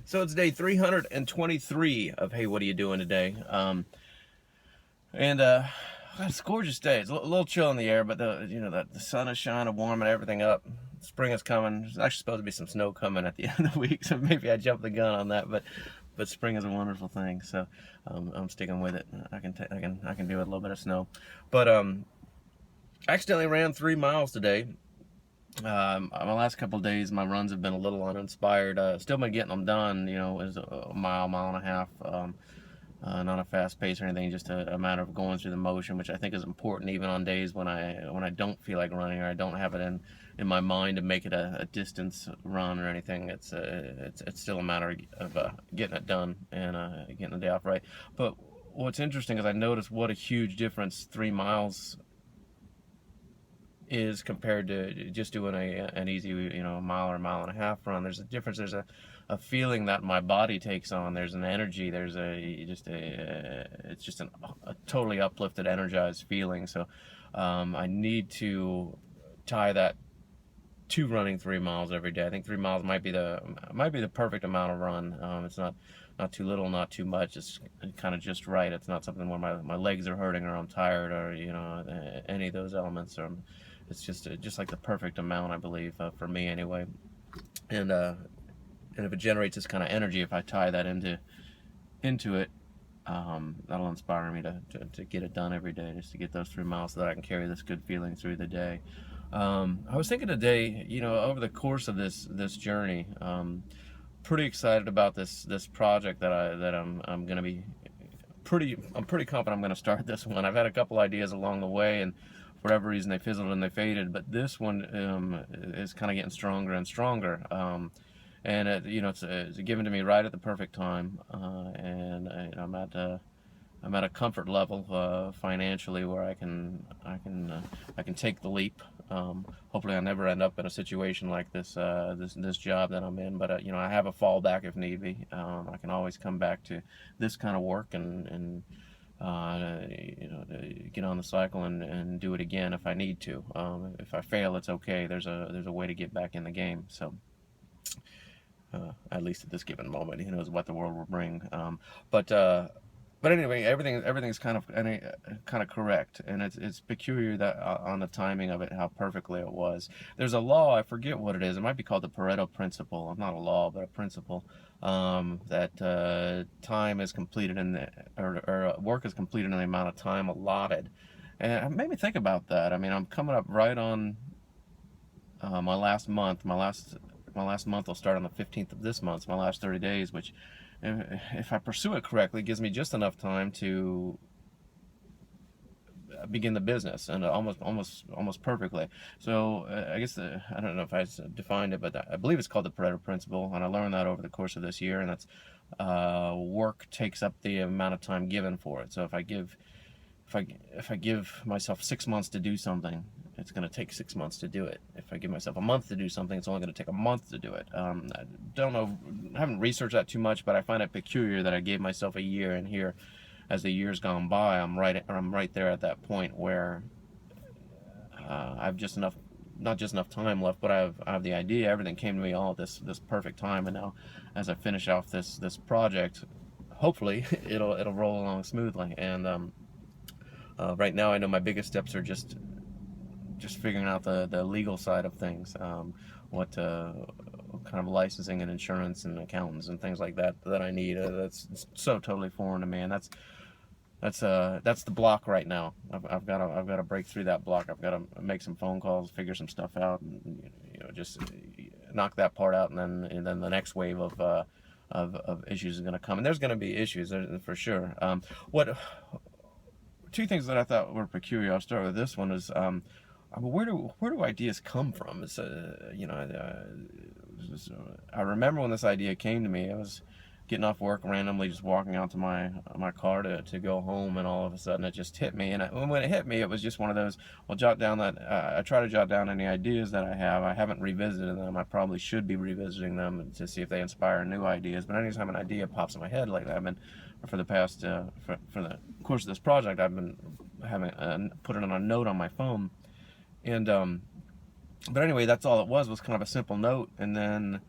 So it's day 323 of Hey, What Are You Doing Today? It's a gorgeous day. It's a little chill in the air, but the sun is shining, warming everything up. Spring is coming. There's actually supposed to be some snow coming at the end of the week, so maybe I jumped the gun on that. But spring is a wonderful thing, so I'm sticking with it. I can do with a little bit of snow, but I accidentally ran 3 miles today. My last couple of days, my runs have been a little uninspired. Still been getting them done. It was a mile and a half. Not a fast pace or anything, just a matter of going through the motion, which I think is important even on days when I don't feel like running, or I don't have it in my mind to make it a distance run or anything. It's still a matter of getting it done and getting the day off right. But what's interesting is I noticed what a huge difference 3 miles is compared to just doing an easy mile or mile and a half run. There's a difference. There's a feeling that my body takes on. There's an energy. There's it's just a totally uplifted, energized feeling. So I need to tie that to running 3 miles every day. I think 3 miles might be the perfect amount of run. It's not too little, not too much. It's kind of just right. It's not something where my legs are hurting or I'm tired or any of those elements. It's just like the perfect amount, I believe, for me anyway. And if it generates this kind of energy, if I tie that into it, that'll inspire me to get it done every day, just to get those 3 miles so that I can carry this good feeling through the day. I was thinking today, over the course of this journey, pretty excited about this project that I'm going to be I'm pretty confident I'm going to start this one. I've had a couple ideas along the way, and for whatever reason they fizzled and they faded. But this one is kind of getting stronger and stronger. And it's given to me right at the perfect time, and I'm at a comfort level financially where I can take the leap. Hopefully, I'll never end up in a situation like this job that I'm in. But I have a fallback if need be. I can always come back to this kind of work and to get on the cycle and do it again if I need to. If I fail, it's okay. There's a way to get back in the game. So. At least at this given moment, who knows what the world will bring. But anyway, everything's kind of correct, and it's peculiar that on the timing of it, how perfectly it was. There's a law, I forget what it is. It might be called the Pareto principle. Not a law, but a principle, that time is completed or work is completed in the amount of time allotted, and it made me think about that. I mean, I'm coming up right on my last month. My last month will start on the 15th of this month. It's my last 30 days, which, if I pursue it correctly, gives me just enough time to begin the business, and almost perfectly. So I guess I don't know if I defined it, but I believe it's called the Pareto principle, and I learned that over the course of this year. And that's work takes up the amount of time given for it. So if I give myself 6 months to do something, it's going to take 6 months to do it. If I give myself a month to do something, it's only going to take a month to do it. I don't know, I haven't researched that too much, but I find it peculiar that I gave myself a year, and here, as the years gone by, I'm right there at that point where I've just enough, not just enough time left, but I have the idea. Everything came to me all at this perfect time, and now, as I finish off this project, hopefully it'll roll along smoothly. And right now, I know my biggest steps are just figuring out the legal side of things, what kind of licensing and insurance and accountants and things like that I need. That's so totally foreign to me, and that's the block right now. I've got to break through that block. I've got to make some phone calls, figure some stuff out, and just knock that part out, and then the next wave of issues is going to come, and there's going to be issues for sure. Two things that I thought were peculiar. I'll start with this one. Is where do ideas come from? I remember when this idea came to me. I was getting off work randomly, just walking out to my car to go home, and all of a sudden it just hit me. And when it hit me, it was just one of those. Well, jot down that. I try to jot down any ideas that I have. I haven't revisited them. I probably should be revisiting them to see if they inspire new ideas. But anytime an idea pops in my head like that, for the past for the course of this project, I've been having put it on a note on my phone. And but anyway, that's all it was kind of a simple note. And then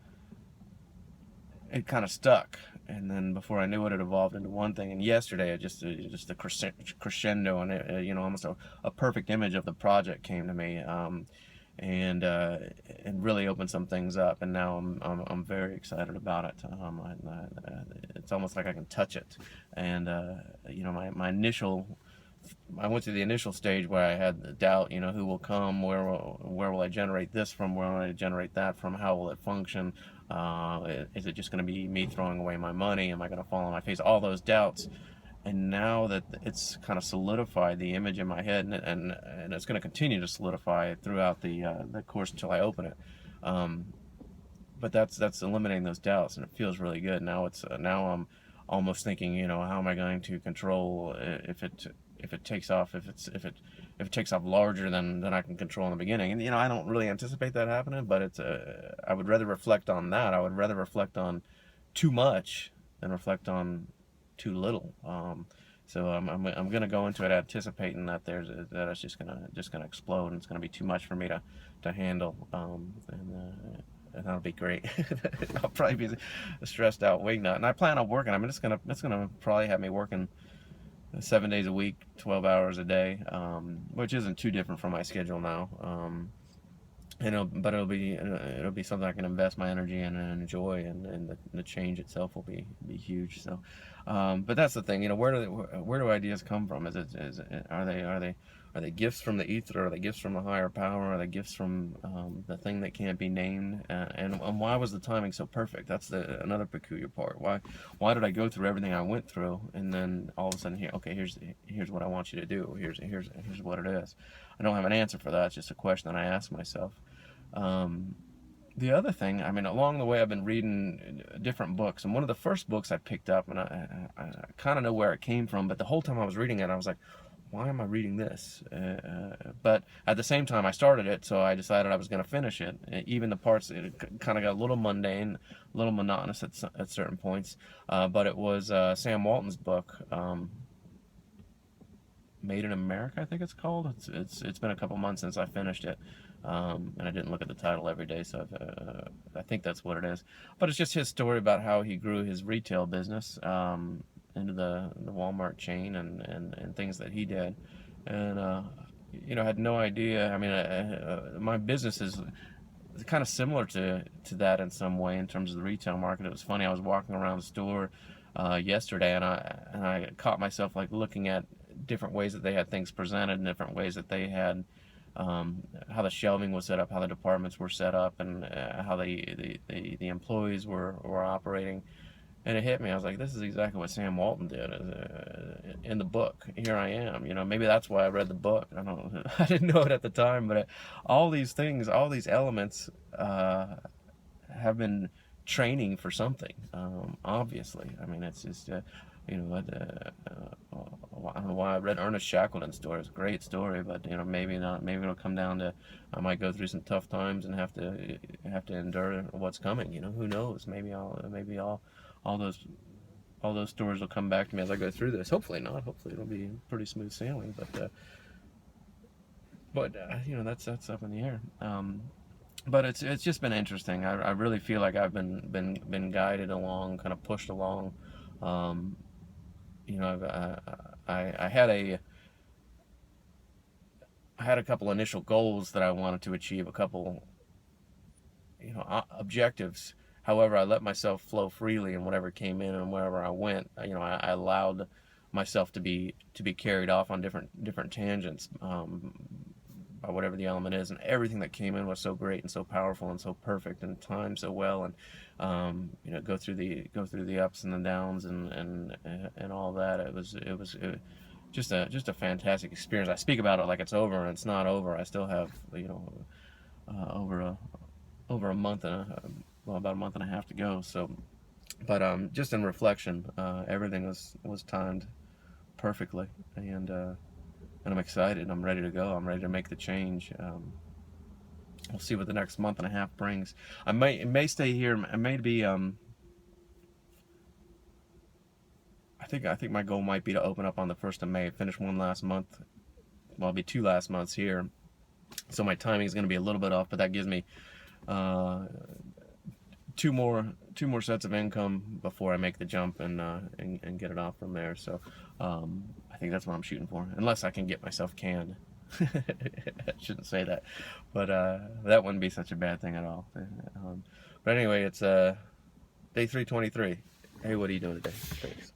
it kind of stuck. And then before I knew it, it evolved into one thing. And yesterday, just a crescendo, and almost a perfect image of the project came to me, and really opened some things up. And now I'm very excited about it. It's almost like I can touch it. And my initial, I went through the initial stage where I had the doubt, who will come, where will I generate this from, where will I generate that from, how will it function, is it just going to be me throwing away my money, am I going to fall on my face, all those doubts. And now that it's kind of solidified the image in my head, and it's going to continue to solidify throughout the course until I open it. But that's eliminating those doubts, and it feels really good. Now I'm almost thinking, how am I going to control if it takes off, if it takes off larger than I can control in the beginning. And I don't really anticipate that happening, but I would rather reflect on that. I would rather reflect on too much than reflect on too little. So I'm gonna go into it anticipating that that it's just gonna explode, and it's gonna be too much for me to handle. And that'll be great. I'll probably be a stressed out wing nut, and I plan on working. I mean, it's gonna probably have me working 7 days a week, 12 hours a day, which isn't too different from my schedule now. But it'll be something I can invest my energy in and enjoy, and the change itself will be huge. So, but that's the thing, where do ideas come from? Are they gifts from the ether? Are they gifts from a higher power? Are they gifts from the thing that can't be named? And why was the timing so perfect? That's another peculiar part. Why did I go through everything I went through, and then all of a sudden here's what I want you to do. Here's what it is. I don't have an answer for that. It's just a question that I ask myself. The other thing, I mean, along the way, I've been reading different books, and one of the first books I picked up, and I kind of know where it came from, but the whole time I was reading it, I was like, why am I reading this? But at the same time, I started it, so I decided I was going to finish it. Even the parts, it kind of got a little mundane, a little monotonous at certain points. But it was Sam Walton's book, Made in America, I think it's called. It's been a couple months since I finished it, and I didn't look at the title every day, so I think that's what it is. But it's just his story about how he grew his retail business into the Walmart chain, and things that he did, and had no idea. I mean, my business is kind of similar to that in some way in terms of the retail market. It was funny. I was walking around the store yesterday, and I caught myself like looking at different ways that they had things presented, and different ways that they had how the shelving was set up, how the departments were set up, and how the employees were operating. And it hit me. I was like, this is exactly what Sam Walton did in the book. Here I am. Maybe that's why I read the book. I don't. I didn't know it at the time, but all these things, all these elements, have been training for something. Obviously, I mean, it's just. I don't know why I read Ernest Shackleton's story. It's a great story, but maybe not. Maybe it'll come down to I might go through some tough times and have to endure what's coming. Who knows? Maybe all those stories will come back to me as I go through this. Hopefully not. Hopefully it'll be pretty smooth sailing. But that's up in the air. But it's just been interesting. I really feel like I've been guided along, kind of pushed along. I had a couple initial goals that I wanted to achieve, a couple objectives. However, I let myself flow freely, and whatever came in and wherever I went, I allowed myself to be carried off on different tangents, by whatever the element is, and everything that came in was so great and so powerful and so perfect and timed so well, and go through the ups and the downs and all that. It was just a fantastic experience. I speak about it like it's over, and it's not over. I still have over a month about a month and a half to go. So, but just in reflection, everything was timed perfectly, and I'm excited. I'm ready to go. I'm ready to make the change. We'll see what the next month and a half brings. I may stay here. I may be. I think my goal might be to open up on the 1st of May. Finish one last month. Well, it'll be 2 last months here. So my timing is going to be a little bit off, but that gives me two more 2 more sets of income before I make the jump and get it off from there. So I think that's what I'm shooting for, unless I can get myself canned. I shouldn't say that, but that wouldn't be such a bad thing at all. But anyway, it's day 323. Hey, what are you doing today? Thanks.